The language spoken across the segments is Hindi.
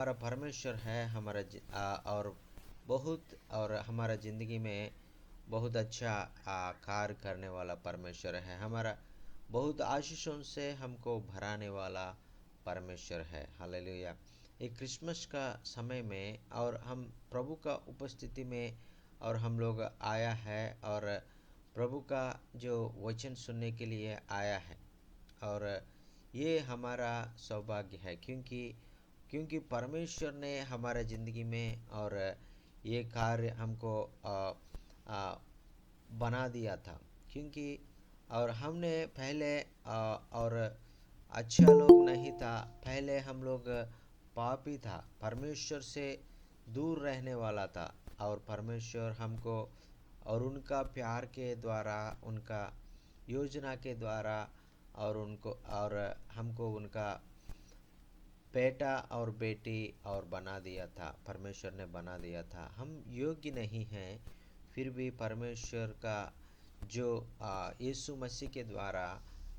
हमारा परमेश्वर है और बहुत और हमारा ज़िंदगी में बहुत अच्छा कार्य करने वाला परमेश्वर है। हमारा बहुत आशीषों से हमको भराने वाला परमेश्वर है। हालेलुया। ये क्रिसमस का समय में और हम प्रभु का उपस्थिति में और हम लोग आया है और प्रभु का जो वचन सुनने के लिए आया है। और ये हमारा सौभाग्य है क्योंकि परमेश्वर ने हमारे ज़िंदगी में और ये कार्य हमको आ, बना दिया था। क्योंकि और हमने पहले और अच्छा लोग नहीं था। पहले हम लोग पापी था, परमेश्वर से दूर रहने वाला था। और परमेश्वर हमको और उनका प्यार के द्वारा, उनका योजना के द्वारा और हमको उनका बेटा और बेटी और बना दिया था। परमेश्वर ने बना दिया था। हम योग्य नहीं हैं, फिर भी परमेश्वर का जो यीशु मसीह के द्वारा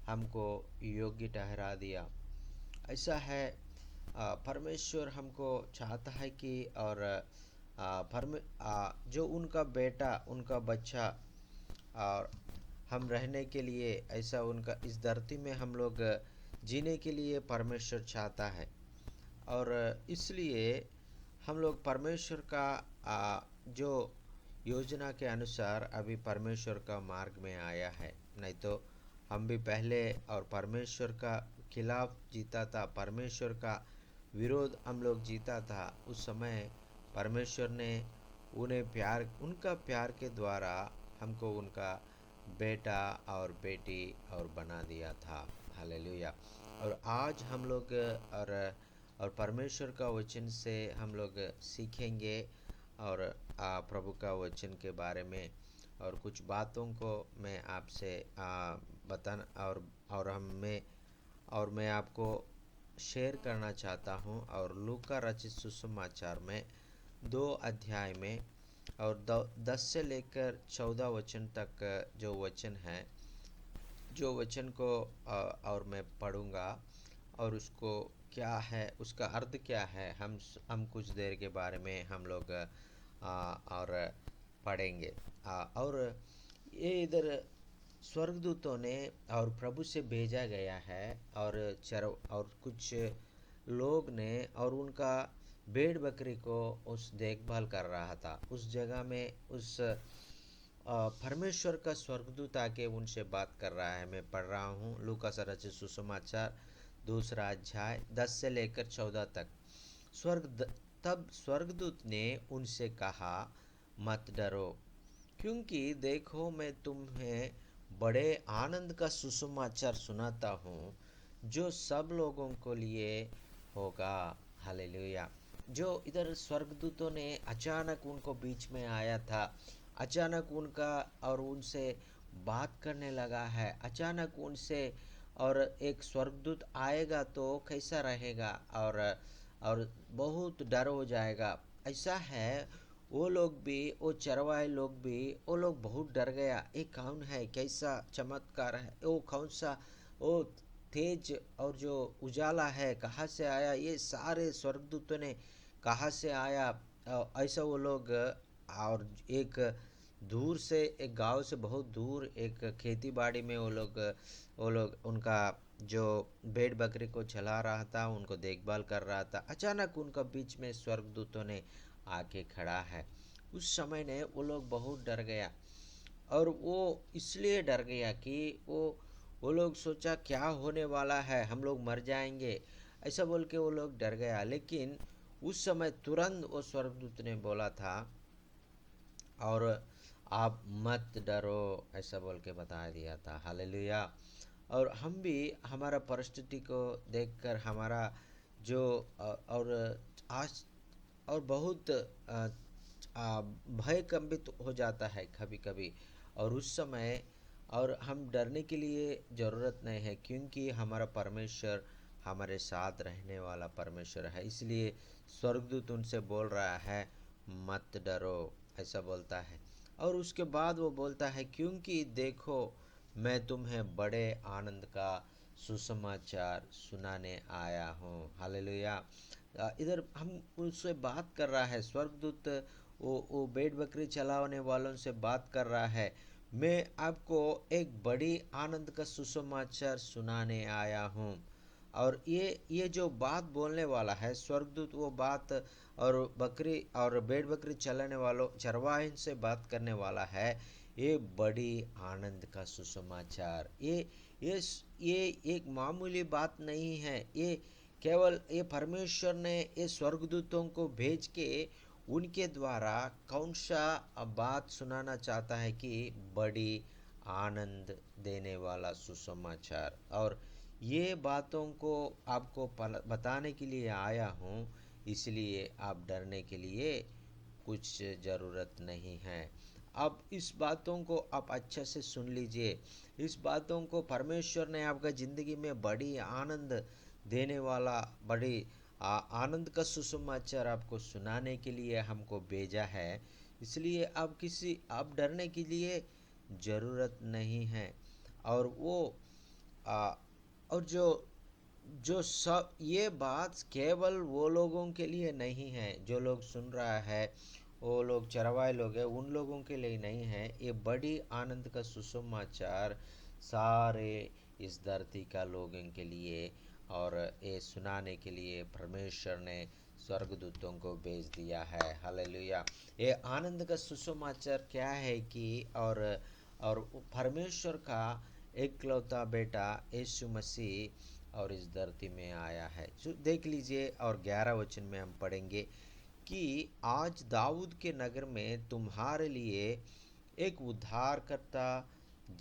हमको योग्य ठहरा दिया। ऐसा है, परमेश्वर हमको चाहता है कि और जो उनका बेटा, उनका बच्चा और हम रहने के लिए, ऐसा उनका इस धरती में हम लोग जीने के लिए परमेश्वर चाहता है। और इसलिए हम लोग परमेश्वर का जो योजना के अनुसार अभी परमेश्वर का मार्ग में आया है। नहीं तो हम भी पहले और परमेश्वर का खिलाफ जीता था, परमेश्वर का विरोध हम लोग जीता था। उस समय परमेश्वर ने उनका प्यार के द्वारा हमको उनका बेटा और बेटी और बना दिया था। हालेलुया। और आज हम लोग और परमेश्वर का वचन से हम लोग सीखेंगे और प्रभु का वचन के बारे में और कुछ बातों को मैं आपसे बताना और मैं आपको शेयर करना चाहता हूँ। और लूका रचित सुसमाचार में 2 अध्याय में और 10 से लेकर 14 वचन तक जो वचन है, जो वचन को और मैं पढ़ूँगा और उसको क्या है, उसका अर्थ क्या है, हम कुछ देर के बारे में हम लोग और पढ़ेंगे। और ये इधर स्वर्गदूतों ने और प्रभु से भेजा गया है और कुछ लोग ने और उनका भेड़ बकरी को उस देखभाल कर रहा था। उस जगह में उस परमेश्वर का स्वर्गदूत आके उनसे बात कर रहा है। मैं पढ़ रहा हूँ लूका रचित सुसमाचार 2 अध्याय 10 से लेकर 14 तक। तब स्वर्गदूत ने उनसे कहा, मत डरो, क्योंकि देखो मैं तुम्हें बड़े आनंद का सुसमाचार सुनाता हूँ जो सब लोगों को लिए होगा। हालेलुया। जो इधर स्वर्गदूतों ने अचानक उनको बीच में आया था, अचानक उनका और उनसे बात करने लगा है। अचानक उनसे और एक स्वर्गदूत आएगा तो कैसा रहेगा और बहुत डर हो जाएगा। ऐसा है, वो लोग भी, वो चरवाहे लोग भी, वो लोग बहुत डर गया। ये कौन है, कैसा चमत्कार है, वो कौन सा वो तेज और जो उजाला है कहाँ से आया, ये सारे स्वर्गदूतों ने कहाँ से आया। ऐसा वो लोग और एक दूर से, एक गांव से बहुत दूर एक खेती बाड़ी में वो लोग उनका जो भेड़ बकरी को चला रहा था, उनको देखभाल कर रहा था। अचानक उनका बीच में स्वर्गदूतों ने आके खड़ा है। उस समय ने वो लोग बहुत डर गया और वो इसलिए डर गया कि वो लोग सोचा क्या होने वाला है, हम लोग मर जाएंगे, ऐसा बोल के वो लोग डर गया। लेकिन उस समय तुरंत वो स्वर्गदूत ने बोला था और आप मत डरो, ऐसा बोल के बता दिया था। हालेलुया। और हम भी हमारा परिस्थिति को देखकर हमारा जो और आज और बहुत भय कंपित हो जाता है कभी कभी। और उस समय और हम डरने के लिए ज़रूरत नहीं है, क्योंकि हमारा परमेश्वर हमारे साथ रहने वाला परमेश्वर है। इसलिए स्वर्गदूत उनसे बोल रहा है, मत डरो, ऐसा बोलता है। और उसके बाद वो बोलता है, क्योंकि देखो मैं तुम्हें बड़े आनंद का सुसमाचार सुनाने आया हूँ। हालेलुया। इधर हम उससे बात कर रहा है स्वर्गदूत, वो भेड़ बकरी चलाने वालों से बात कर रहा है, मैं आपको एक बड़ी आनंद का सुसमाचार सुनाने आया हूँ। और ये जो बात बोलने वाला है स्वर्गदूत, वो बात और बकरी और भेड़ बकरी चलाने वालों चरवाहिन से बात करने वाला है। ये बड़ी आनंद का सुसमाचार, ये ये एक मामूली बात नहीं है। ये केवल ये परमेश्वर ने ये स्वर्गदूतों को भेज के उनके द्वारा कौन सा बात सुनाना चाहता है कि बड़ी आनंद देने वाला सुसमाचार। और ये बातों को आपको बताने के लिए आया हूँ, इसलिए आप डरने के लिए कुछ ज़रूरत नहीं है। अब इस बातों को आप अच्छे से सुन लीजिए। इस बातों को परमेश्वर ने आपका ज़िंदगी में बड़ी आनंद देने वाला, बड़ी आनंद का सुसमाचार आपको सुनाने के लिए हमको भेजा है। इसलिए आप डरने के लिए ज़रूरत नहीं है। और वो आ, और जो जो सब ये बात केवल वो लोगों के लिए नहीं है जो लोग सुन रहा है, वो लोग चरवाहे लोग हैं, उन लोगों के लिए नहीं है। ये बड़ी आनंद का सुसमाचार सारे इस धरती का लोगों के लिए और ये सुनाने के लिए परमेश्वर ने स्वर्गदूतों को भेज दिया है। हालेलुया। ये आनंद का सुसमाचार क्या है कि और परमेश्वर का एकलौता बेटा यीशु मसीह और इस धरती में आया है। देख लीजिए, और 11 वचन में हम पढ़ेंगे कि आज दाऊद के नगर में तुम्हारे लिए एक उद्धारकर्ता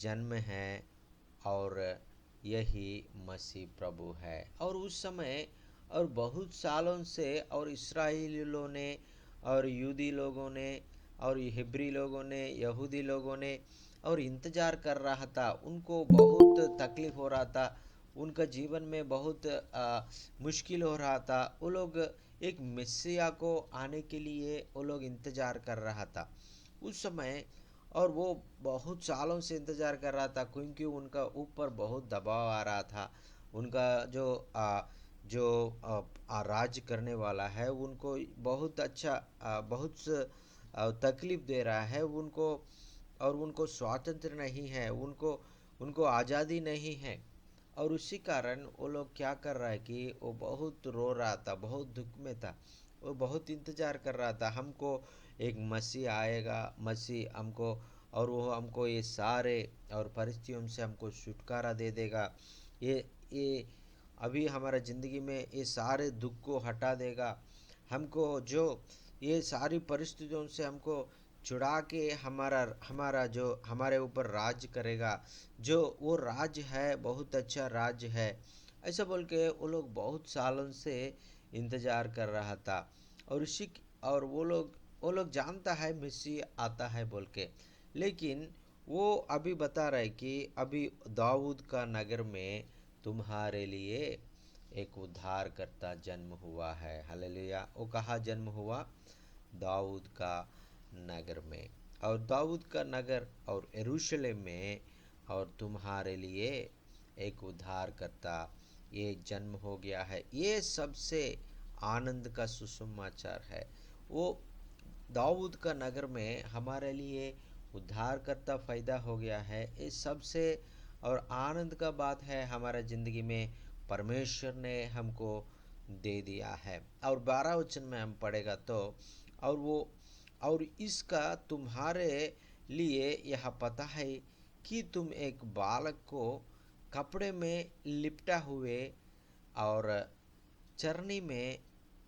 जन्म है, और यही मसीह प्रभु है। और उस समय और बहुत सालों से और इस्राएलियों ने और यूदी लोगों ने और हिब्री लोगों ने, यहूदी लोगों ने और इंतज़ार कर रहा था। उनको बहुत तकलीफ़ हो रहा था, उनका जीवन में बहुत मुश्किल हो रहा था। वो लोग एक मसीहा को आने के लिए वो लोग इंतज़ार कर रहा था उस समय। और वो बहुत सालों से इंतज़ार कर रहा था, क्योंकि उनका ऊपर बहुत दबाव आ रहा था। उनका जो राज करने वाला है उनको बहुत अच्छा तकलीफ़ दे रहा है उनको। और उनको स्वातंत्र नहीं है, उनको उनको आज़ादी नहीं है। और उसी कारण वो लोग क्या कर रहा है कि वो बहुत रो रहा था, बहुत दुख में था। वो बहुत इंतज़ार कर रहा था, हमको एक मसीह आएगा, मसीह हमको, और वो हमको ये सारे और परिस्थितियों से हमको छुटकारा दे देगा। ये अभी हमारा ज़िंदगी में ये सारे दुख को हटा देगा, हमको जो ये सारी परिस्थितियों से हमको छुड़ा के हमारा हमारा जो हमारे ऊपर राज करेगा, जो वो राज है बहुत अच्छा राज है। ऐसा बोल के वो लोग बहुत सालों से इंतज़ार कर रहा था। और उसी और वो लोग जानता है मसीह आता है बोल के। लेकिन वो अभी बता रहे कि अभी दाऊद का नगर में तुम्हारे लिए एक उद्धारकर्ता जन्म हुआ है। हालेलुया। वो कहाँ जन्म हुआ? दाऊद का नगर में। और दाऊद का नगर और यरूशलेम में और तुम्हारे लिए एक उद्धारकर्ता ये जन्म हो गया है। ये सबसे आनंद का सुसमाचार है। वो दाऊद का नगर में हमारे लिए उद्धारकर्ता पैदा हो गया है। ये सबसे और आनंद का बात है हमारा ज़िंदगी में, परमेश्वर ने हमको दे दिया है। और 12 वचन में हम पढ़ेगा तो और वो और इसका तुम्हारे लिए यह पता है कि तुम एक बालक को कपड़े में लिपटा हुए और चरनी में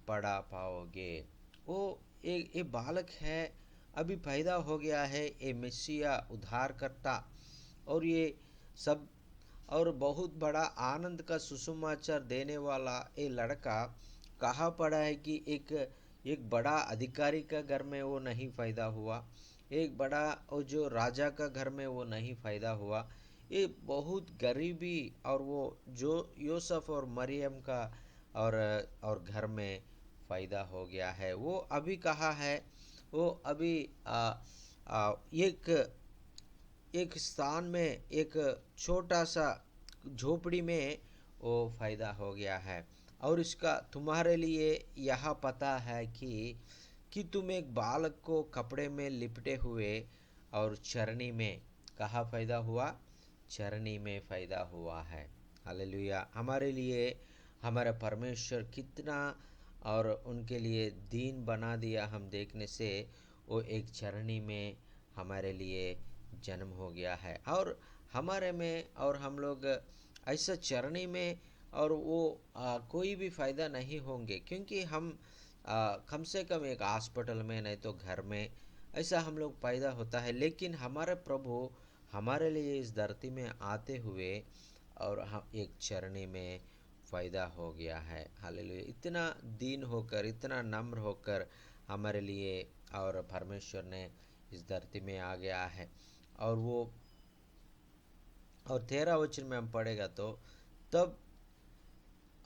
पड़ा पाओगे। वो एक बालक है, अभी पैदा हो गया है, ये मसीहा उद्धारकर्ता। और ये सब और बहुत बड़ा आनंद का सुसमाचार देने वाला ये लड़का कहाँ पड़ा है कि एक बड़ा अधिकारी का घर में वो नहीं पैदा हुआ, एक बड़ा और जो राजा का घर में वो नहीं पैदा हुआ। ये बहुत गरीबी और वो जो यूसुफ और मरियम का और घर में पैदा हो गया है। वो अभी कहाँ है? वो अभी एक एक स्थान में, एक छोटा सा झोपड़ी में वो पैदा हो गया है। और इसका तुम्हारे लिए यह पता है कि तुम एक बालक को कपड़े में लिपटे हुए और चरनी में कहाँ पैदा हुआ, चरनी में पैदा हुआ है। हालेलुया। हमारे लिए हमारा परमेश्वर कितना और उनके लिए दीन बना दिया, हम देखने से वो एक चरनी में हमारे लिए जन्म हो गया है और हमारे में, और हम लोग ऐसा चरनी में और वो कोई भी फ़ायदा नहीं होंगे, क्योंकि हम कम से कम एक हॉस्पिटल में नहीं तो घर में ऐसा हम लोग पैदा होता है, लेकिन हमारे प्रभु हमारे लिए इस धरती में आते हुए और हम एक चरनी में पैदा हो गया है। हालेलुया। इतना दीन होकर, इतना नम्र होकर हमारे लिए और परमेश्वर ने इस धरती में आ गया है। और वो और 13 वचन में हम पढ़ेगा तो तब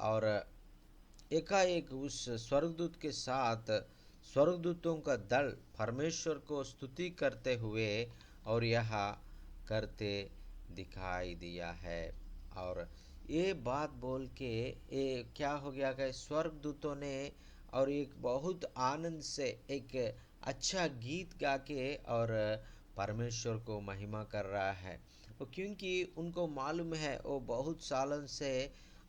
और एकाएक उस स्वर्गदूत के साथ स्वर्गदूतों का दल परमेश्वर को स्तुति करते हुए और यह करते दिखाई दिया है। और ये बात बोल के ये क्या हो गया कि स्वर्गदूतों ने और एक बहुत आनंद से एक अच्छा गीत गा के और परमेश्वर को महिमा कर रहा है, क्योंकि उनको मालूम है वो बहुत सालों से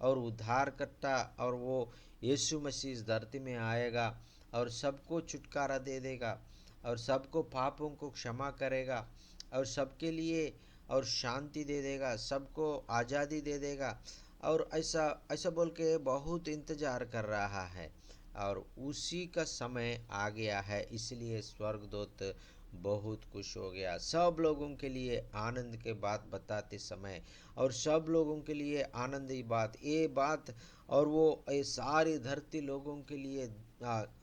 और उद्धार करता और वो यीशु मसीह इस धरती में आएगा और सबको छुटकारा दे देगा और सबको पापों को क्षमा करेगा और सबके लिए और शांति दे देगा, सबको आज़ादी दे देगा। और ऐसा ऐसा बोल के बहुत इंतज़ार कर रहा है और उसी का समय आ गया है, इसलिए स्वर्गदूत बहुत खुश हो गया। सब लोगों के लिए आनंद के बात बताते समय और सब लोगों के लिए आनंद की बात, ये बात और वो ये सारी धरती लोगों के लिए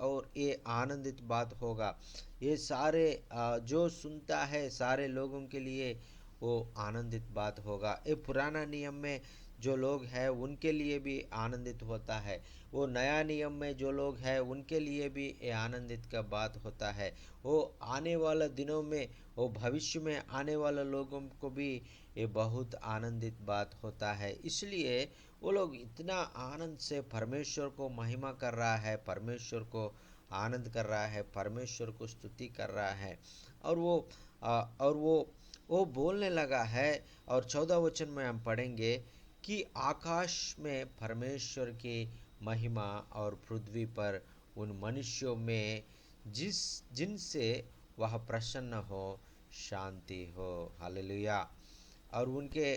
और ये आनंदित बात होगा। ये सारे जो सुनता है सारे लोगों के लिए वो आनंदित बात होगा। ये पुराना नियम में जो लोग हैं उनके लिए भी आनंदित होता है, वो नया नियम में जो लोग हैं उनके लिए भी ये आनंदित का बात होता है। वो आने वाला दिनों में, वो भविष्य में आने वाले लोगों को भी ये बहुत आनंदित बात होता है। इसलिए वो लोग इतना आनंद से परमेश्वर को महिमा कर रहा है, परमेश्वर को आनंद कर रहा है, परमेश्वर को स्तुति कर रहा है। और वो बोलने लगा है। और 14 वचन में हम पढ़ेंगे कि आकाश में परमेश्वर की महिमा और पृथ्वी पर उन मनुष्यों में जिनसे वह प्रसन्न हो शांति हो। हालेलुया। और उनके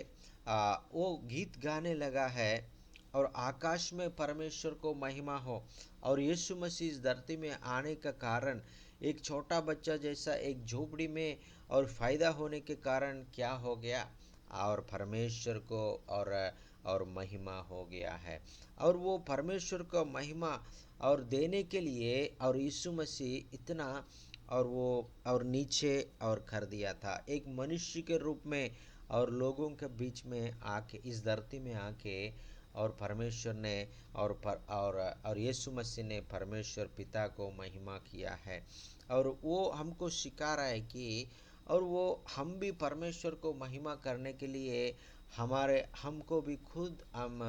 वो गीत गाने लगा है और आकाश में परमेश्वर को महिमा हो। और यीशु मसीह इस धरती में आने का कारण एक छोटा बच्चा जैसा एक झोपड़ी में और फायदा होने के कारण क्या हो गया, और परमेश्वर को और महिमा हो गया है। और वो परमेश्वर को महिमा और देने के लिए और यीशु मसीह इतना और वो और नीचे और कर दिया था एक मनुष्य के रूप में और लोगों के बीच में आके, इस धरती में आके और परमेश्वर ने और यीशु मसीह ने परमेश्वर पिता को महिमा किया है। और वो हमको सिखा रहा है कि और वो हम भी परमेश्वर को महिमा करने के लिए हमको भी खुद हम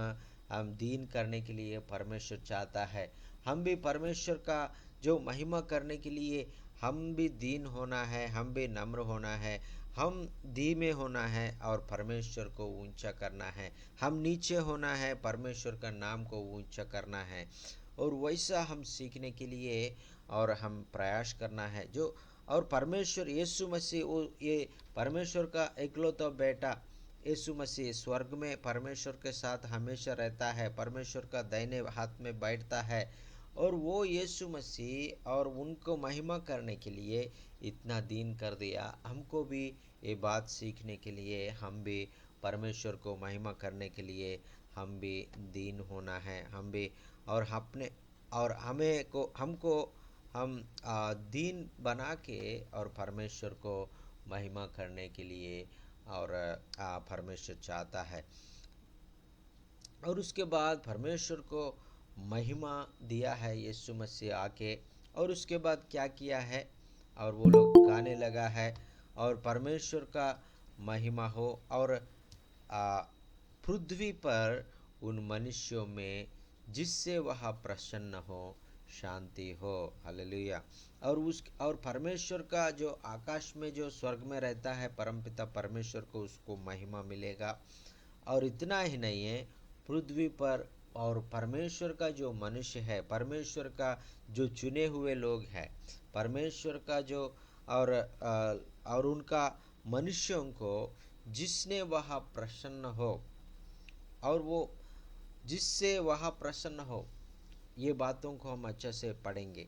दीन करने के लिए परमेश्वर चाहता है। हम भी परमेश्वर का जो महिमा करने के लिए हम भी दीन होना है, हम भी नम्र होना है, हम धीमे होना है और परमेश्वर को ऊंचा करना है। हम नीचे होना है, परमेश्वर का नाम को ऊंचा करना है। और वैसा हम सीखने के लिए और हम प्रयास करना है। जो और परमेश्वर यीशु मसीह वो ये परमेश्वर का इकलौता बेटा यीशु मसीह स्वर्ग में परमेश्वर के साथ हमेशा रहता है, परमेश्वर का दाहिने हाथ में बैठता है। और वो यीशु मसीह और उनको महिमा करने के लिए इतना दीन कर दिया। हमको भी ये बात सीखने के लिए, हम भी परमेश्वर को महिमा करने के लिए हम भी दीन होना है। हम भी और अपने और हमें को हमको हम दीन बना के और परमेश्वर को महिमा करने के लिए और परमेश्वर चाहता है। और उसके बाद परमेश्वर को महिमा दिया है यीशु मसीह आके। और उसके बाद क्या किया है, और वो लोग गाने लगा है और परमेश्वर का महिमा हो और पृथ्वी पर उन मनुष्यों में जिससे वह प्रसन्न हो, शांति हो। हालेलुया। और परमेश्वर का जो आकाश में जो स्वर्ग में रहता है परमपिता परमेश्वर को उसको महिमा मिलेगा। और इतना ही नहीं है, पृथ्वी पर और परमेश्वर का जो मनुष्य है, परमेश्वर का जो चुने हुए लोग हैं, परमेश्वर का जो और उनका मनुष्यों को जिसने वह प्रसन्न हो, और वो जिससे वह प्रसन्न हो, ये बातों को हम अच्छे से पढ़ेंगे।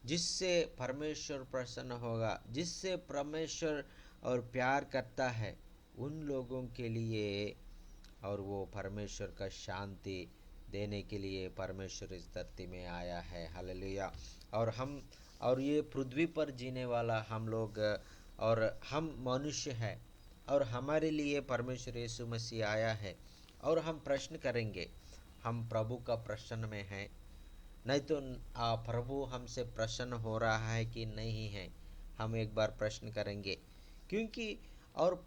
जिससे परमेश्वर प्रसन्न होगा, जिससे परमेश्वर और प्यार करता है उन लोगों के लिए, और वो परमेश्वर का शांति देने के लिए परमेश्वर इस धरती में आया है। हालेलुया। और ये पृथ्वी पर जीने वाला हम लोग और हम मनुष्य हैं, और हमारे लिए परमेश्वर यीशु मसीह आया है। और हम प्रश्न करेंगे, हम प्रभु का प्रसन्न में हैं, नहीं तो प्रभु हमसे प्रसन्न हो रहा है कि नहीं है। हम एक बार प्रश्न करेंगे, क्योंकि और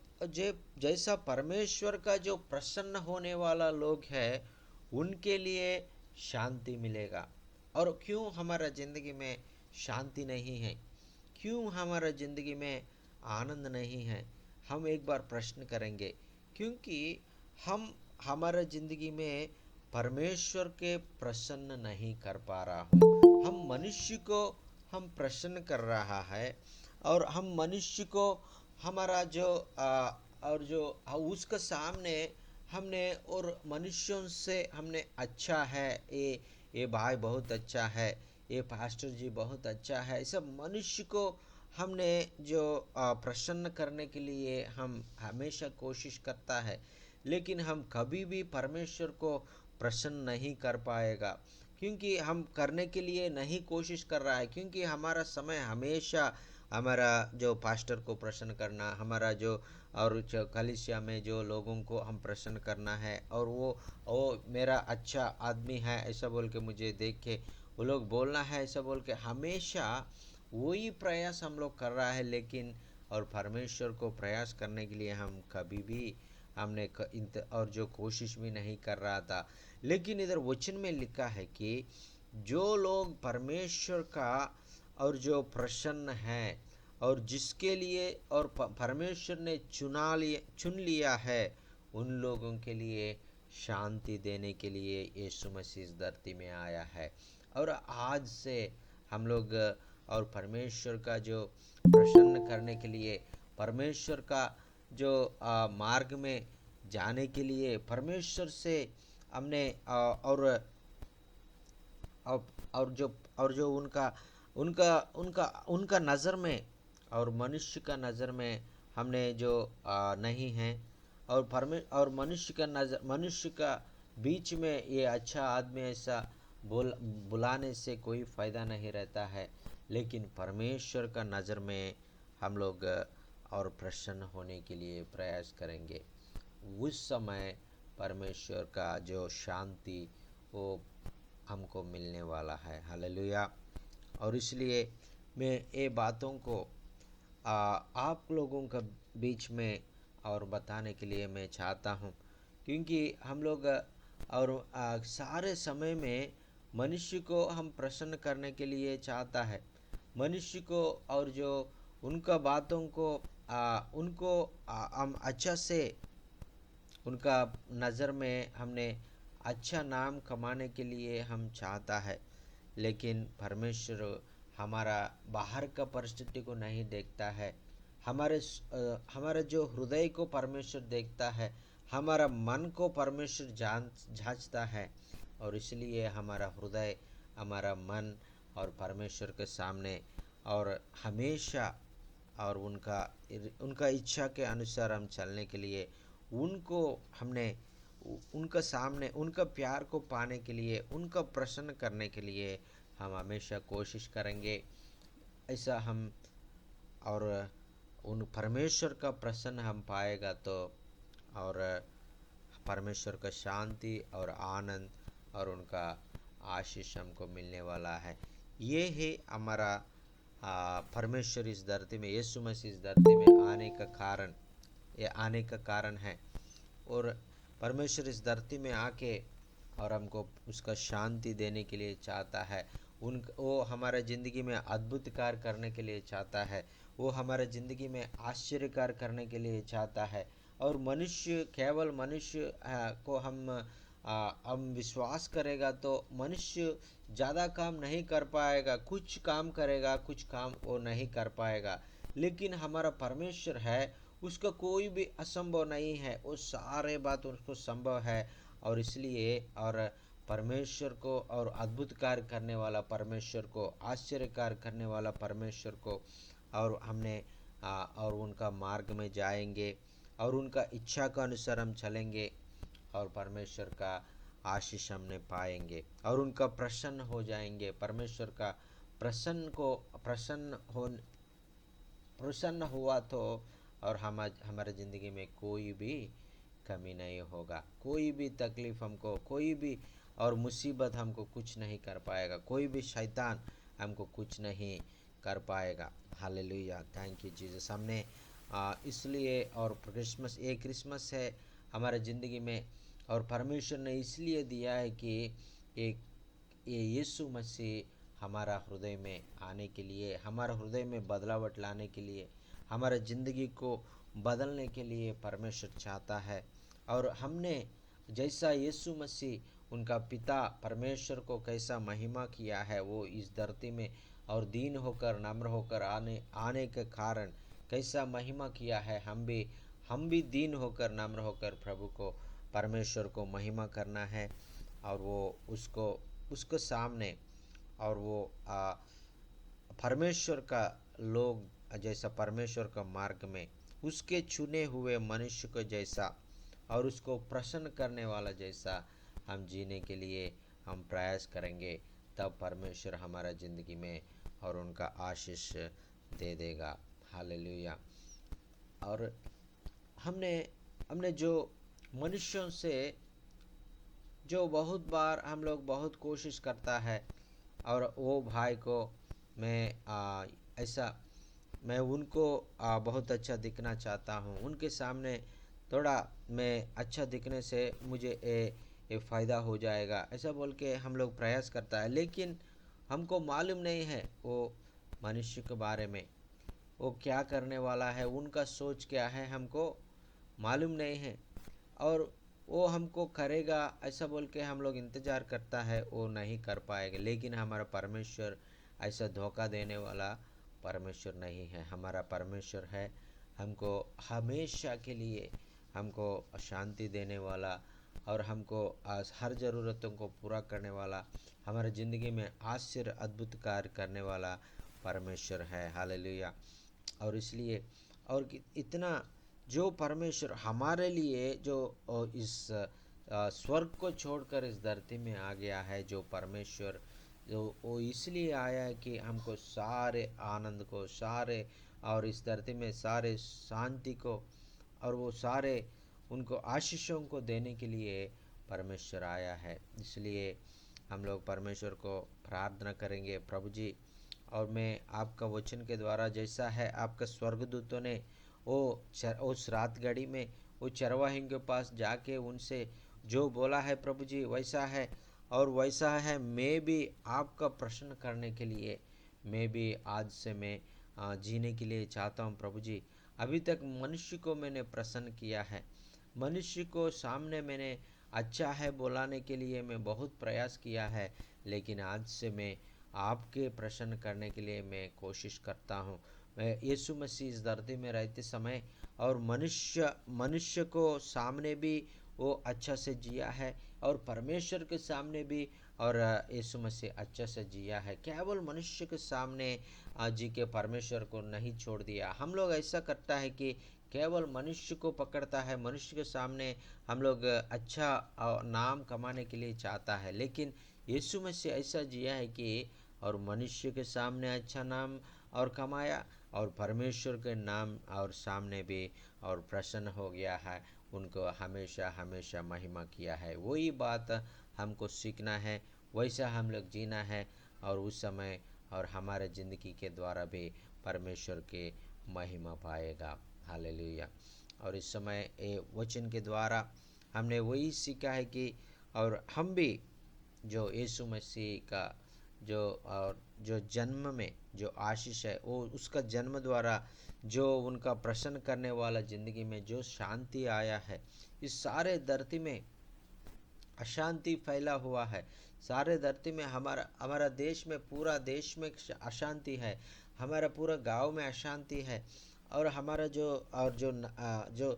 जैसा परमेश्वर का जो प्रसन्न होने वाला लोग है उनके लिए शांति मिलेगा। और क्यों हमारा ज़िंदगी में शांति नहीं है, क्यों हमारा ज़िंदगी में आनंद नहीं है, हम एक बार प्रश्न करेंगे। क्योंकि हम हमारा ज़िंदगी में परमेश्वर के प्रसन्न नहीं कर पा रहा हूँ। हम मनुष्य को हम प्रसन्न कर रहा है, और हम मनुष्य को हमारा जो और जो उसके सामने हमने और मनुष्यों से हमने अच्छा है, ये भाई बहुत अच्छा है, ये पास्टर जी बहुत अच्छा है, सब मनुष्य को हमने जो प्रसन्न करने के लिए हम हमेशा कोशिश करता है। लेकिन हम कभी भी परमेश्वर को प्रसन्न नहीं कर पाएगा, क्योंकि हम करने के लिए नहीं कोशिश कर रहा है। क्योंकि हमारा समय हमेशा हमारा जो पास्टर को प्रसन्न करना, हमारा जो और जो कलीसिया में जो लोगों को हम प्रसन्न करना है, और वो मेरा अच्छा आदमी है ऐसा बोल के मुझे देख के वो लोग बोलना है, ऐसा बोल के हमेशा वही प्रयास हम लोग कर रहा है। लेकिन और परमेश्वर को प्रयास करने के लिए हम कभी भी हमने और जो कोशिश भी नहीं कर रहा था। लेकिन इधर वचन में लिखा है कि जो लोग परमेश्वर का और जो प्रसन्न है, और जिसके लिए और परमेश्वर ने चुन लिया है, उन लोगों के लिए शांति देने के लिए यीशु मसीह इस धरती में आया है। और आज से हम लोग और परमेश्वर का जो प्रसन्न करने के लिए, परमेश्वर का जो मार्ग में जाने के लिए परमेश्वर से हमने और जो उनका उनका उनका उनका नज़र में और मनुष्य का नज़र में हमने जो नहीं है, और मनुष्य का बीच में ये अच्छा आदमी ऐसा बुलाने से कोई फ़ायदा नहीं रहता है। लेकिन परमेश्वर का नज़र में हम लोग और प्रसन्न होने के लिए प्रयास करेंगे। उस समय परमेश्वर का जो शांति वो हमको मिलने वाला है। हालेलुया। और इसलिए मैं ये बातों को आप लोगों का बीच में और बताने के लिए मैं चाहता हूँ, क्योंकि हम लोग और सारे समय में मनुष्य को हम प्रसन्न करने के लिए चाहता है। मनुष्य को और जो उनका बातों को उनको हम अच्छा से उनका नज़र में हमने अच्छा नाम कमाने के लिए हम चाहता है। लेकिन परमेश्वर हमारा बाहर का परिस्थिति को नहीं देखता है, हमारे जो हृदय को परमेश्वर देखता है, हमारा मन को परमेश्वर जांचता है। और इसलिए हमारा हृदय, हमारा मन और परमेश्वर के सामने और हमेशा और उनका इच्छा के अनुसार हम चलने के लिए उनको हमने उनका सामने उनका प्यार को पाने के लिए, उनका प्रसन्न करने के लिए हम हमेशा कोशिश करेंगे। ऐसा हम और उन परमेश्वर का प्रसन्न हम पाएगा तो और परमेश्वर का शांति और आनंद और उनका आशीष हमको मिलने वाला है। ये है हमारा परमेश्वर इस धरती में, यीशु मसीह इस धरती में आने का कारण है। और परमेश्वर इस धरती में आके और हमको उसका शांति देने के लिए चाहता है। वो हमारा ज़िंदगी में अद्भुत कार्य करने के लिए चाहता है। वो हमारे ज़िंदगी में आश्चर्य कार्य करने के लिए चाहता है। और मनुष्य, केवल मनुष्य को हम विश्वास करेगा तो मनुष्य ज़्यादा काम नहीं कर पाएगा। कुछ काम करेगा, कुछ काम वो नहीं कर पाएगा। लेकिन हमारा परमेश्वर है, उसका कोई भी असंभव नहीं है, वो सारे बात उसको संभव है। और इसलिए और परमेश्वर को, और अद्भुत कार्य करने वाला परमेश्वर को, आश्चर्य कार्य करने वाला परमेश्वर को, और और उनका मार्ग में जाएंगे और उनका इच्छा के अनुसार हम चलेंगे और परमेश्वर का आशीष हमने पाएंगे और उनका प्रसन्न हो जाएंगे। परमेश्वर का प्रसन्न हुआ तो और हमारे ज़िंदगी में कोई भी कमी नहीं होगा। कोई भी तकलीफ़ हमको, कोई भी और मुसीबत हमको कुछ नहीं कर पाएगा। कोई भी शैतान हमको कुछ नहीं कर पाएगा। Hallelujah, thank you Jesus. हमने इसलिए और क्रिसमस है हमारे ज़िंदगी में, और परमेश्वर ने इसलिए दिया है कि एक ये यीशु मसीह हमारा हृदय में आने के लिए, हमारा हृदय में बदलावट लाने के लिए, हमारे ज़िंदगी को बदलने के लिए परमेश्वर चाहता है। और हमने जैसा यीशु मसीह उनका पिता परमेश्वर को कैसा महिमा किया है, वो इस धरती में और दीन होकर, नम्र होकर आने के कारण कैसा महिमा किया है, हम भी दीन होकर, नम्र होकर प्रभु को, परमेश्वर को महिमा करना है। और वो उसको सामने, और वो परमेश्वर का लोग जैसा, परमेश्वर का मार्ग में उसके चुने हुए मनुष्य को जैसा और उसको प्रसन्न करने वाला जैसा हम जीने के लिए हम प्रयास करेंगे, तब परमेश्वर हमारा ज़िंदगी में और उनका आशीष दे देगा। हालेलुया। और हमने हमने जो मनुष्यों से, जो बहुत बार हम लोग बहुत कोशिश करता है, और वो भाई को ऐसा मैं उनको बहुत अच्छा दिखना चाहता हूँ, उनके सामने थोड़ा मैं अच्छा दिखने से मुझे ये फ़ायदा हो जाएगा, ऐसा बोल के हम लोग प्रयास करता है। लेकिन हमको मालूम नहीं है वो मनुष्य के बारे में, वो क्या करने वाला है, उनका सोच क्या है, हमको मालूम नहीं है। और वो हमको करेगा ऐसा बोल के हम लोग इंतज़ार करता है, वो नहीं कर पाएगा। लेकिन हमारा परमेश्वर ऐसा धोखा देने वाला परमेश्वर नहीं है। हमारा परमेश्वर है हमको हमेशा के लिए हमको शांति देने वाला, और हमको हर ज़रूरतों को पूरा करने वाला, हमारे ज़िंदगी में आश्चर्य अद्भुत कार्य करने वाला परमेश्वर है। हालेलुया। और इसलिए और इतना जो परमेश्वर हमारे लिए जो इस स्वर्ग को छोड़कर इस धरती में आ गया है, जो परमेश्वर जो वो इसलिए आया है कि हमको सारे आनंद को, सारे और इस धरती में सारे शांति को, और वो सारे उनको आशीषों को देने के लिए परमेश्वर आया है। इसलिए हम लोग परमेश्वर को प्रार्थना करेंगे, प्रभु जी, और मैं आपका वचन के द्वारा जैसा है आपका स्वर्गदूतों ने उस रात घड़ी में वो चरवाहियों के पास जाके उनसे जो बोला है प्रभु जी वैसा है, और वैसा है मैं भी आपका प्रश्न करने के लिए, मैं भी आज से मैं जीने के लिए चाहता हूँ प्रभु जी। अभी तक मनुष्य को मैंने प्रसन्न किया है, मनुष्य को सामने मैंने अच्छा है बुलाने के लिए मैं बहुत प्रयास किया है, लेकिन आज से मैं आपके प्रसन्न करने के लिए मैं कोशिश करता हूँ। मैं यीशु मसीह इस धरती में रहते समय और मनुष्य को सामने भी वो अच्छा से जिया है, और परमेश्वर के सामने भी, और यीशु मसीह अच्छा से जिया है। केवल मनुष्य के सामने जी के परमेश्वर को नहीं छोड़ दिया। हम लोग ऐसा करता है कि केवल मनुष्य को पकड़ता है, मनुष्य के सामने हम लोग अच्छा नाम कमाने के लिए चाहता है। लेकिन यीशु मसीह ऐसा जिया है कि और मनुष्य के सामने अच्छा नाम और कमाया, और परमेश्वर के नाम और सामने भी और प्रसन्न हो गया है, उनको हमेशा हमेशा महिमा किया है। वही बात हमको सीखना है, वैसा हम लोग जीना है, और उस समय और हमारे ज़िंदगी के द्वारा भी परमेश्वर के महिमा पाएगा। हालेलुया। और इस समय ये वचन के द्वारा हमने वही सीखा है कि और हम भी जो यीशु मसीह का जो और जो जन्म में जो आशीष है, वो उसका जन्म द्वारा जो उनका प्रसन्न करने वाला ज़िंदगी में जो शांति आया है, इस सारे धरती में अशांति फैला हुआ है। सारे धरती में हमारा हमारा देश में, पूरा देश में अशांति है। हमारा पूरा गांव में अशांति है। और हमारा जो जो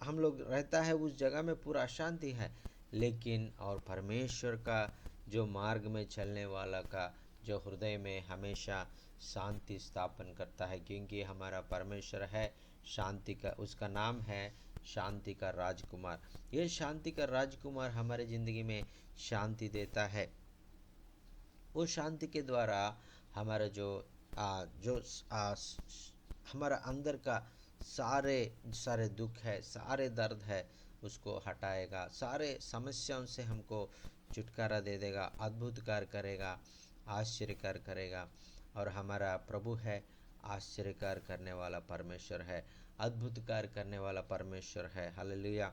हम लोग रहता है उस जगह में पूरा अशांति है। लेकिन और परमेश्वर का जो मार्ग में चलने वाला का जो हृदय में हमेशा शांति स्थापन करता है, क्योंकि हमारा परमेश्वर है शांति का, उसका नाम है शांति का राजकुमार। ये शांति का राजकुमार हमारे ज़िंदगी में शांति देता है। वो शांति के द्वारा हमारा हमारा अंदर का सारे सारे दुख है, सारे दर्द है, उसको हटाएगा। सारे समस्याओं से हमको छुटकारा दे देगा, अद्भुत कार्य करेगा, आश्चर्यकार करेगा। और हमारा प्रभु है आश्चर्यकार करने वाला परमेश्वर है, अद्भुत कार्य करने वाला परमेश्वर है। हालेलुया।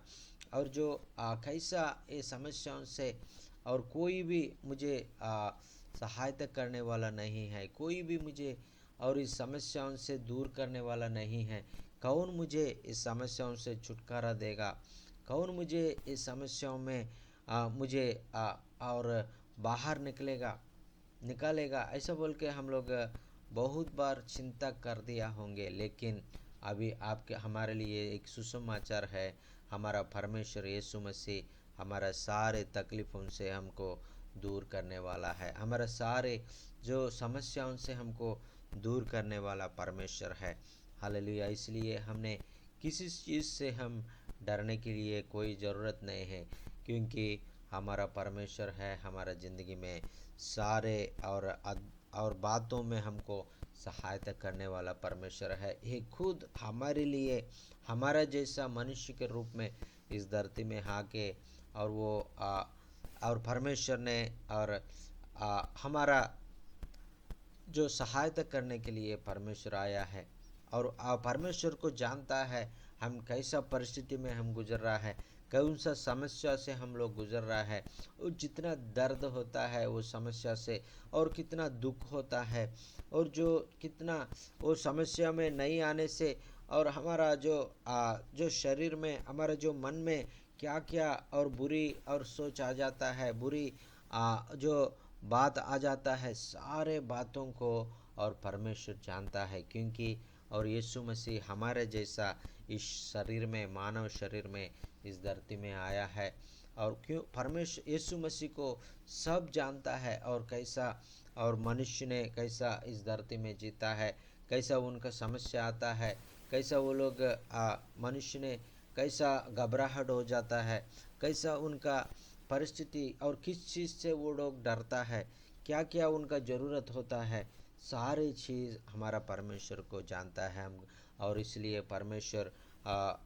और जो कैसा ये समस्याओं से और कोई भी मुझे सहायता करने वाला नहीं है, कोई भी मुझे और इस समस्याओं से दूर करने वाला नहीं है। कौन मुझे इस समस्याओं से छुटकारा देगा? कौन मुझे इस समस्याओं में मुझे और बाहर निकालेगा? ऐसा बोल के हम लोग बहुत बार चिंता कर दिया होंगे। लेकिन अभी आपके हमारे लिए एक सुसमाचार है। हमारा परमेश्वर यीशु मसीह हमारा सारे तकलीफ़ों से हमको दूर करने वाला है। हमारा सारे जो समस्याओं से हमको दूर करने वाला परमेश्वर है। हालेलुया। इसलिए हमने किसी चीज़ से हम डरने के लिए कोई ज़रूरत नहीं है, क्योंकि हमारा परमेश्वर है हमारा ज़िंदगी में सारे और बातों में हमको सहायता करने वाला परमेश्वर है। ये खुद हमारे लिए हमारा जैसा मनुष्य के रूप में इस धरती में आके और वो और परमेश्वर ने और हमारा जो सहायता करने के लिए परमेश्वर आया है। और परमेश्वर को जानता है हम कैसा परिस्थिति में हम गुजर रहा है, कौन सा समस्या से हम लोग गुजर रहा है, और जितना दर्द होता है वो समस्या से, और कितना दुख होता है, और जो कितना वो समस्या में नहीं आने से, और हमारा जो शरीर में, हमारा जो मन में क्या क्या और बुरी और सोच आ जाता है, बुरी जो बात आ जाता है, सारे बातों को और परमेश्वर जानता है। क्योंकि और यीशु मसीह हमारे जैसा इस शरीर में, मानव शरीर में इस धरती में आया है। और क्यों परमेश्वर यीशु मसीह को सब जानता है, और कैसा और मनुष्य ने कैसा इस धरती में जीता है, कैसा उनका समस्या आता है, कैसा वो लोग मनुष्य ने कैसा घबराहट हो जाता है, कैसा उनका परिस्थिति और किस चीज़ से वो लोग डरता है, क्या क्या उनका ज़रूरत होता है, सारी चीज़ हमारा परमेश्वर को जानता है। हम और इसलिए परमेश्वर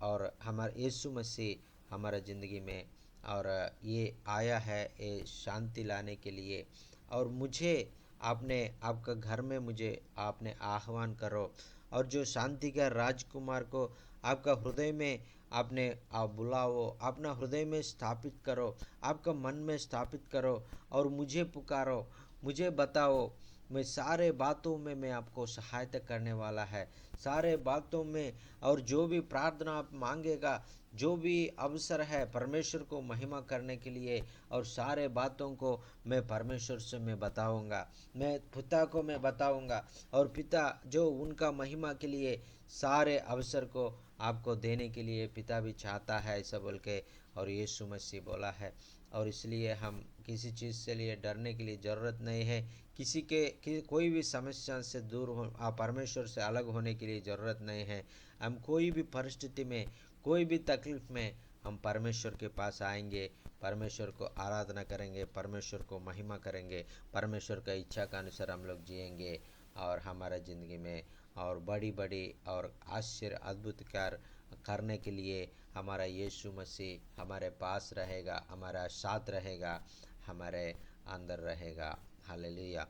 और हमारे यीशु मसीह हमारा ज़िंदगी में और ये आया है ये शांति लाने के लिए। और मुझे आपका घर में मुझे आपने आह्वान करो, और जो शांति का राजकुमार को आपका हृदय में आपने आप बुलाओ, अपना हृदय में स्थापित करो, आपका मन में स्थापित करो, और मुझे पुकारो, मुझे बताओ। मैं सारे बातों में मैं आपको सहायता करने वाला है, सारे बातों में। और जो भी प्रार्थना आप मांगेगा, जो भी अवसर है परमेश्वर को महिमा करने के लिए, और सारे बातों को मैं परमेश्वर से मैं बताऊंगा, मैं पिता को मैं बताऊंगा, और पिता जो उनका महिमा के लिए सारे अवसर को आपको देने के लिए पिता भी चाहता है, ऐसा बोल के और यीशु मसीह बोला है। और इसलिए हम किसी चीज़ से लिए डरने के लिए ज़रूरत नहीं है, कोई भी समस्या से दूर हो परमेश्वर से अलग होने के लिए ज़रूरत नहीं है। हम कोई भी परिस्थिति में, कोई भी तकलीफ़ में हम परमेश्वर के पास आएंगे, परमेश्वर को आराधना करेंगे, परमेश्वर को महिमा करेंगे, परमेश्वर का इच्छा का अनुसार हम लोग जिएंगे, और हमारा ज़िंदगी में और बड़ी बड़ी और आश्चर्य अद्भुत कार्य करने के लिए हमारा यीशु मसीह हमारे पास रहेगा, हमारा साथ रहेगा, हमारे अंदर रहेगा। हालेलुया।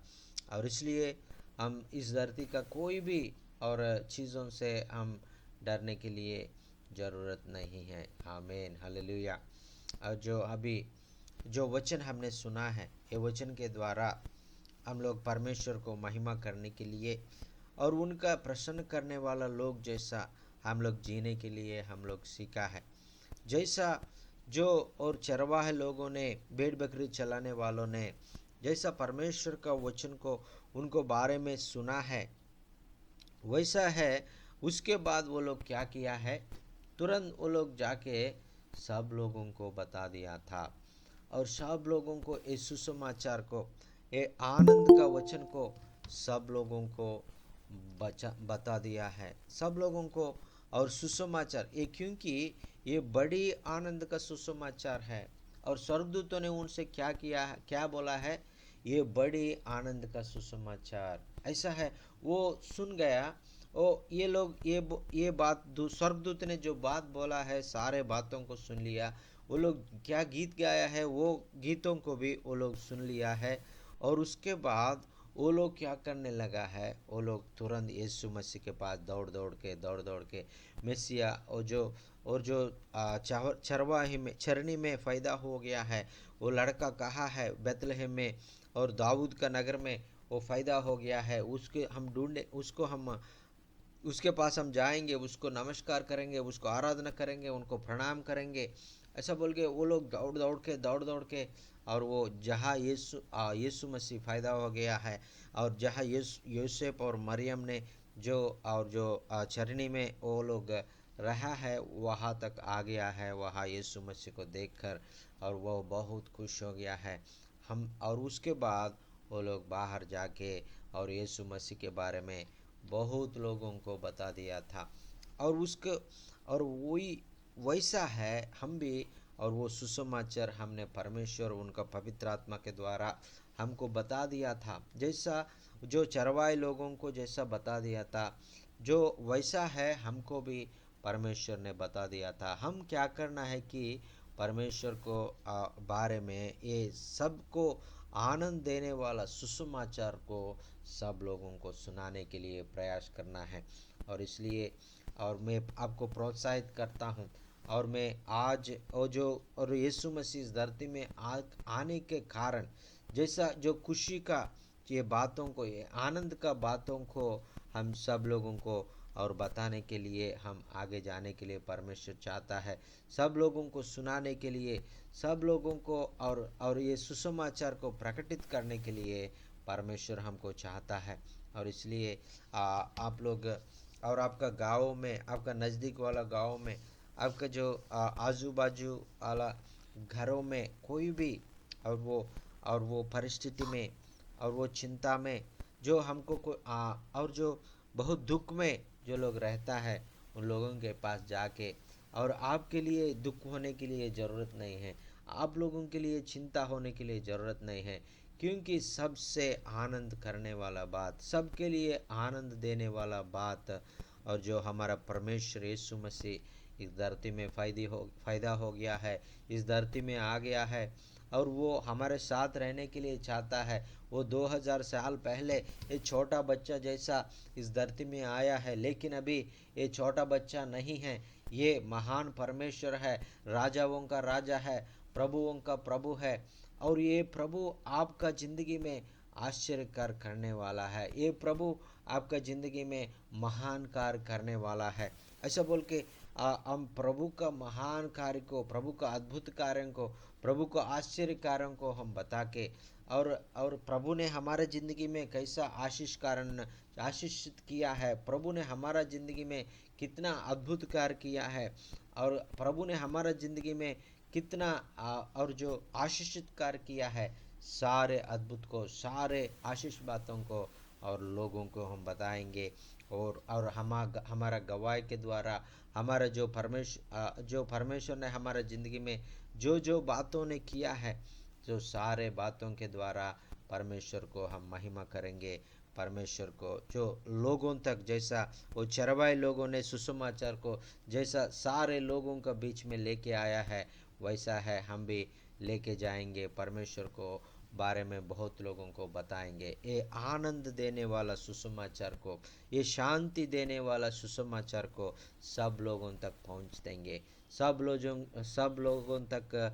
और इसलिए हम इस धरती का कोई भी और चीज़ों से हम डरने के लिए ज़रूरत नहीं है। आमीन। हालेलुया। और जो अभी जो वचन हमने सुना है, ये वचन के द्वारा हम लोग परमेश्वर को महिमा करने के लिए और उनका प्रसन्न करने वाला लोग जैसा हम लोग जीने के लिए हम लोग सीखा है। जैसा जो और चरवाहे लोगों ने, भेड़ बकरी चलाने वालों ने जैसा परमेश्वर का वचन को उनको बारे में सुना है, वैसा है। उसके बाद वो लोग क्या किया है, तुरंत वो लोग जाके सब लोगों को बता दिया था और सब लोगों को इस सुसमाचार को, ये आनंद का वचन को सब लोगों को बता दिया है, सब लोगों को। और सुसमाचार ये, क्योंकि ये बड़ी आनंद का सुसमाचार है। और स्वर्गदूतों ने उनसे क्या किया है, क्या बोला है, ये बड़ी आनंद का सुसमाचार ऐसा है। वो सुन गया, ओ ये लोग ये बात स्वर्गदूत ने जो बात बोला है सारे बातों को सुन लिया। वो लोग क्या गीत गाया है, वो गीतों को भी वो लोग सुन लिया है। और उसके बाद वो लोग क्या करने लगा है, वो लोग तुरंत यीशु मसीह के पास दौड़ दौड़ के मेसिया और जो चरवाही में चरनी में पैदा हो गया है, वो लड़का कहाँ है, बेतलहम में और दाऊद का नगर में वो पैदा हो गया है, उसके हम ढूंढे, उसको हम उसके पास हम जाएंगे, उसको नमस्कार करेंगे, उसको आराधना करेंगे, उनको प्रणाम करेंगे, ऐसा बोल के वो लोग दौड़ दौड़ के और वो जहाँ यीशु मसीह पैदा हो गया है और जहाँ यूसुफ और मरियम ने जो चरनी में वो लोग रहा है, वहाँ तक आ गया है, वहाँ यीशु मसीह को देखकर और वो बहुत खुश हो गया है। हम और उसके बाद वो लोग बाहर जाके और यीशु मसीह के बारे में बहुत लोगों को बता दिया था। और उसके और वही वैसा है हम भी। और वो सुसमाचार हमने परमेश्वर उनका पवित्र आत्मा के द्वारा हमको बता दिया था, जैसा जो चरवाए लोगों को जैसा बता दिया था, जो वैसा है हमको भी परमेश्वर ने बता दिया था। हम क्या करना है कि परमेश्वर को बारे में ये सबको आनंद देने वाला सुसमाचार को सब लोगों को सुनाने के लिए प्रयास करना है। और इसलिए और मैं आपको प्रोत्साहित करता हूँ। और मैं आज और यीशु मसीह इस धरती में आने के कारण जैसा जो खुशी का ये बातों को, ये आनंद का बातों को हम सब लोगों को और बताने के लिए, हम आगे जाने के लिए परमेश्वर चाहता है, सब लोगों को सुनाने के लिए, सब लोगों को और ये सुसमाचार को प्रकटित करने के लिए परमेश्वर हमको चाहता है। और इसलिए आप लोग और आपका गाँव में, आपका नज़दीक वाला गाँव में, आपका जो आजू बाजू वाला घरों में कोई भी और वो परिस्थिति में और वो चिंता में जो हमको और जो बहुत दुख में जो लोग रहता है, उन लोगों के पास जाके, और आपके लिए दुख होने के लिए ज़रूरत नहीं है, आप लोगों के लिए चिंता होने के लिए ज़रूरत नहीं है, क्योंकि सबसे आनंद करने वाला बात, सबके लिए आनंद देने वाला बात, और जो हमारा परमेश्वर यीशु मसीह इस धरती में फ़ायदा हो गया है, इस धरती में आ गया है और वो हमारे साथ रहने के लिए चाहता है। वो 2000 साल पहले एक छोटा बच्चा जैसा इस धरती में आया है, लेकिन अभी ये छोटा बच्चा नहीं है, ये महान परमेश्वर है, राजाओं का राजा है, प्रभुओं का प्रभु है। और ये प्रभु आपका ज़िंदगी में आश्चर्य कार्य करने वाला है, ये प्रभु आपका ज़िंदगी में महान कार्य करने वाला है। ऐसा बोल के हम प्रभु का महान कार्य को, प्रभु का अद्भुत कार्यों को, प्रभु को आश्चर्य कार्यों को हम बता के और प्रभु ने हमारे ज़िंदगी में कैसा आशीषित किया है, प्रभु ने हमारा ज़िंदगी में कितना अद्भुत कार्य किया है, और प्रभु ने हमारा ज़िंदगी में कितना और जो आशीषित कार्य किया है, सारे अद्भुत को, सारे आशीष बातों को और लोगों को हम बताएंगे। और हमारा गवाही के द्वारा हमारा जो परमेश्वर ने हमारा ज़िंदगी में जो बातों ने किया है, जो सारे बातों के द्वारा परमेश्वर को हम महिमा करेंगे। परमेश्वर को जो लोगों तक, जैसा वो चरवाए लोगों ने सुसमाचार को जैसा सारे लोगों का बीच में लेके आया है, वैसा है हम भी लेके जाएंगे, परमेश्वर को बारे में बहुत लोगों को बताएंगे। ये आनंद देने वाला सुसमाचार को, ये शांति देने वाला सुसमाचार को सब लोगों तक पहुंच देंगे, सब लोगों तक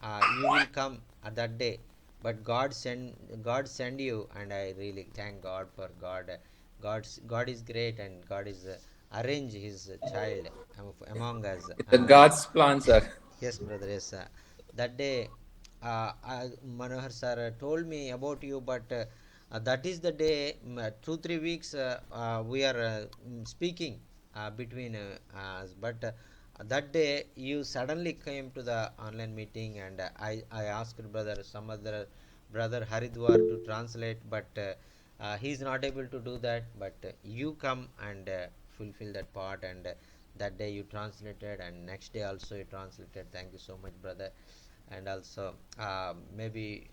you will come at that day, but God send you, and I really thank God for God. God is great, and God is arrange His child among us. It's a God's plan, sir. Yes, brother. Yes, that day, Manohar sir told me about you, but that is the day. 2 3 weeks we are speaking between us, but that day you suddenly came to the online meeting, and I asked brother some other brother Haridwar to translate, but he is not able to do that. But you come and fulfill that part, and that day you translated, and next day also you translated. Thank you so much, brother. And also maybe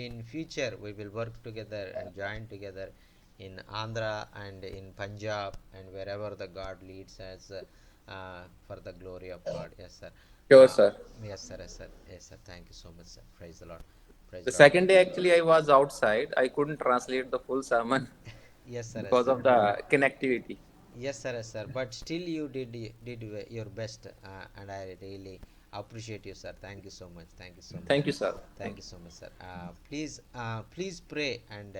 in future we will work together and join together in Andhra and in Punjab and wherever the God leads us, for the glory of God. Yes, sir. Sure, uh, sir. yes, sir. Yes, sir. Yes, sir. Thank you so much, sir. Praise the Lord. Praise The the Lord. second day, actually, I was outside. I couldn't translate the full sermon Yes, sir. Yes, because sir. of the connectivity. Yes, sir. Yes, sir. But still, you did your best, and I really appreciate you, sir. Thank you so much. Thank you so much. Thank you, sir. Thank you so much, sir. Please pray and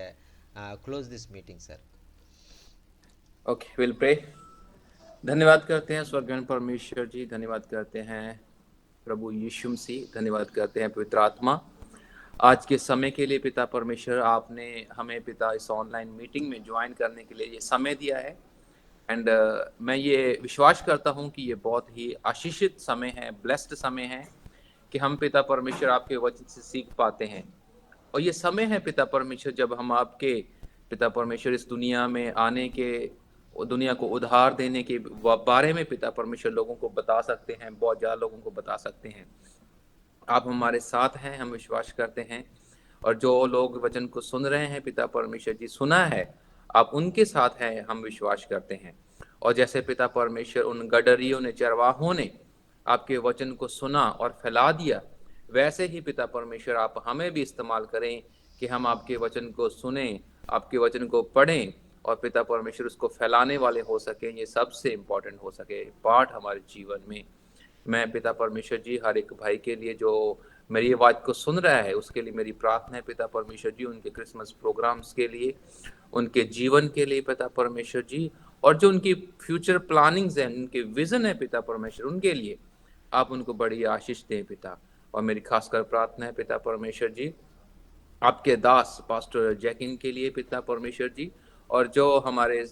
close this meeting, sir. Okay, will pray. धन्यवाद करते हैं स्वर्गीय परमेश्वर जी, धन्यवाद करते हैं प्रभु यीशु मसीह, धन्यवाद करते हैं पवित्र आत्मा आज के समय के लिए। पिता परमेश्वर, आपने हमें पिता इस ऑनलाइन मीटिंग में ज्वाइन करने के लिए ये समय दिया है। एंड मैं ये विश्वास करता हूँ कि ये बहुत ही आशीषित समय है, ब्लेस्ड समय है कि हम पिता परमेश्वर आपके वचन से सीख पाते हैं। और ये समय है पिता परमेश्वर जब हम आपके पिता परमेश्वर इस दुनिया में आने के, दुनिया को उद्धार देने के बारे में पिता परमेश्वर लोगों को बता सकते हैं, बहुत ज़्यादा लोगों को बता सकते हैं। आप हमारे साथ हैं, हम विश्वास करते हैं। और जो लोग वचन को सुन रहे हैं पिता परमेश्वर जी, सुना है, आप उनके साथ हैं, हम विश्वास करते हैं। और जैसे पिता परमेश्वर उन गडरियों ने, चरवाहों ने आपके वचन को सुना और फैला दिया, वैसे ही पिता परमेश्वर आप हमें भी इस्तेमाल करें कि हम आपके वचन को सुने, आपके वचन को पढ़ें और पिता परमेश्वर उसको फैलाने वाले हो सकें। ये सबसे इम्पोर्टेंट हो सके पार्ट हमारे जीवन में। मैं पिता परमेश्वर जी हर एक भाई के लिए जो मेरी आवाज़ को सुन रहा है, उसके लिए मेरी प्रार्थना है पिता परमेश्वर जी, उनके क्रिसमस प्रोग्राम्स के लिए, उनके जीवन के लिए पिता परमेश्वर जी, और जो उनकी फ्यूचर प्लानिंग्स हैं, उनके विज़न है पिता परमेश्वर, उनके लिए आप उनको बड़ी आशीष दें पिता। और मेरी खासकर प्रार्थना है पिता परमेश्वर जी आपके दास पास्टर जैकिन के लिए पिता परमेश्वर जी, और जो हमारे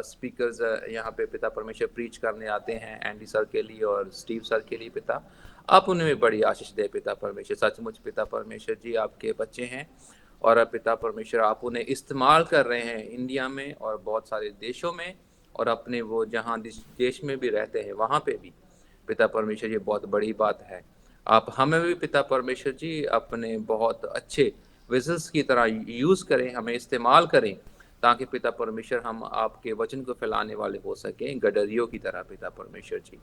स्पीकर्स यहाँ पे पिता परमेश्वर प्रीच करने आते हैं, एंडी सर के लिए और स्टीव सर के लिए पिता, आप उन्हें भी बड़ी आशीष दे पिता परमेश्वर। सचमुच पिता परमेश्वर जी आपके बच्चे हैं और अब पिता परमेश्वर आप उन्हें इस्तेमाल कर रहे हैं इंडिया में और बहुत सारे देशों में, और अपने वो जहाँ देश में भी रहते हैं वहाँ पे भी पिता परमेश्वर, ये बहुत बड़ी बात है। आप हमें भी पिता परमेश्वर जी अपने बहुत अच्छे विजल्स की तरह यूज़ करें, हमें इस्तेमाल करें, ताकि पिता परमेश्वर हम आपके वचन को फैलाने वाले हो सकें, गडरियों की तरह पिता परमेश्वर जी।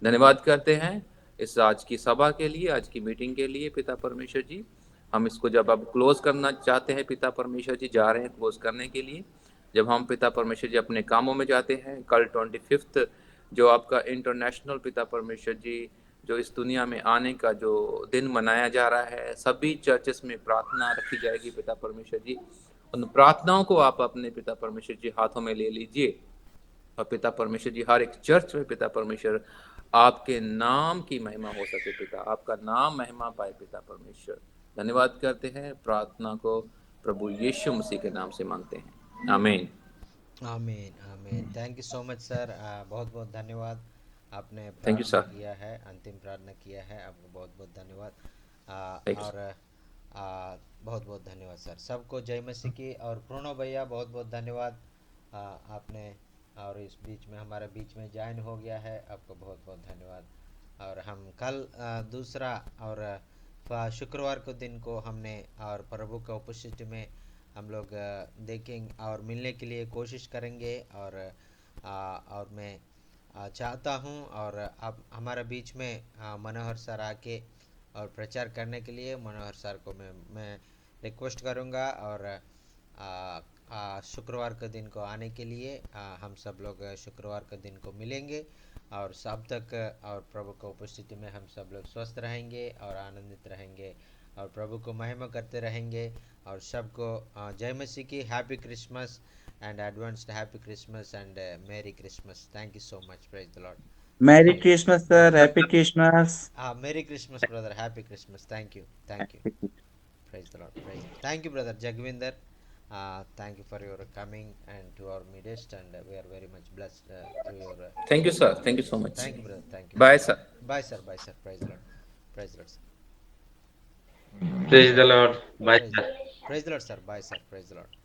धन्यवाद करते हैं इस आज की सभा के लिए, आज की मीटिंग के लिए पिता परमेश्वर जी। हम इसको जब अब क्लोज करना चाहते हैं पिता परमेश्वर जी, जा रहे हैं क्लोज करने के लिए। जब हम पिता परमेश्वर जी अपने कामों में जाते हैं, कल 25 जो आपका इंटरनेशनल पिता परमेश्वर जी जो इस दुनिया में आने का जो दिन मनाया जा रहा है, सभी चर्चेस में प्रार्थना रखी जाएगी पिता परमेश्वर जी। उन प्रार्थनाओं को आप अपने पिता परमेश्वर जी हाथों में ले लीजिए, और पिता परमेश्वर जी हर एक चर्च में पिता परमेश्वर आपके नाम की महिमा हो सके पिता, आपका नाम महिमा पाए पिता परमेश्वर। धन्यवाद करते हैं, प्रार्थना को प्रभु यीशु मसीह के नाम से मांगते हैं, आमीन। आमीन आमीन। Thank you so much sir. बहुत बहुत धन्यवाद। आपने थैंक यू प्रार्थना सर। किया है, अंतिम प्रार्थना किया है, आपको बहुत बहुत धन्यवाद। Thank you. और बहुत बहुत धन्यवाद सर। सबको जय मसीह की। और प्रणव भैया बहुत बहुत धन्यवाद। आपने और इस बीच में हमारे बीच में ज्वाइन हो गया है, आपको बहुत बहुत धन्यवाद। और हम कल दूसरा और शुक्रवार को दिन को हमने और प्रभु के उपस्थिति में हम लोग देखेंगे और मिलने के लिए कोशिश करेंगे। और मैं चाहता हूँ और अब हमारे बीच में मनोहर सर आके और प्रचार करने के लिए मनोहर सर को मैं रिक्वेस्ट करूँगा। और शुक्रवार के दिन को आने के लिए हम सब लोग शुक्रवार के दिन को मिलेंगे और सब तक और प्रभु की उपस्थिति में हम सब लोग स्वस्थ रहेंगे और आनंदित रहेंगे और प्रभु को महिमा करते रहेंगे और सबको जय मसीह की happy Christmas and advanced happy Christmas and मेरी Christmas. Thank you so much. Praise the Lord. Merry Christmas, sir. Happy Christmas. मेरी Christmas brother. Happy Christmas. Thank you. Thank you. Praise the Lord. Praise. Thank you, brother Jagvinder. Thank you for your coming and to our midst, and we are very much blessed through your. Thank you, sir. Thank you so much. Thank you, brother. Thank you. Bye, sir. Bye, sir. Bye, sir. Praise the Lord. Praise the Lord. Sir. Praise the Lord. Bye, Praise, sir. praise the Lord, sir. Bye, sir. Praise the Lord.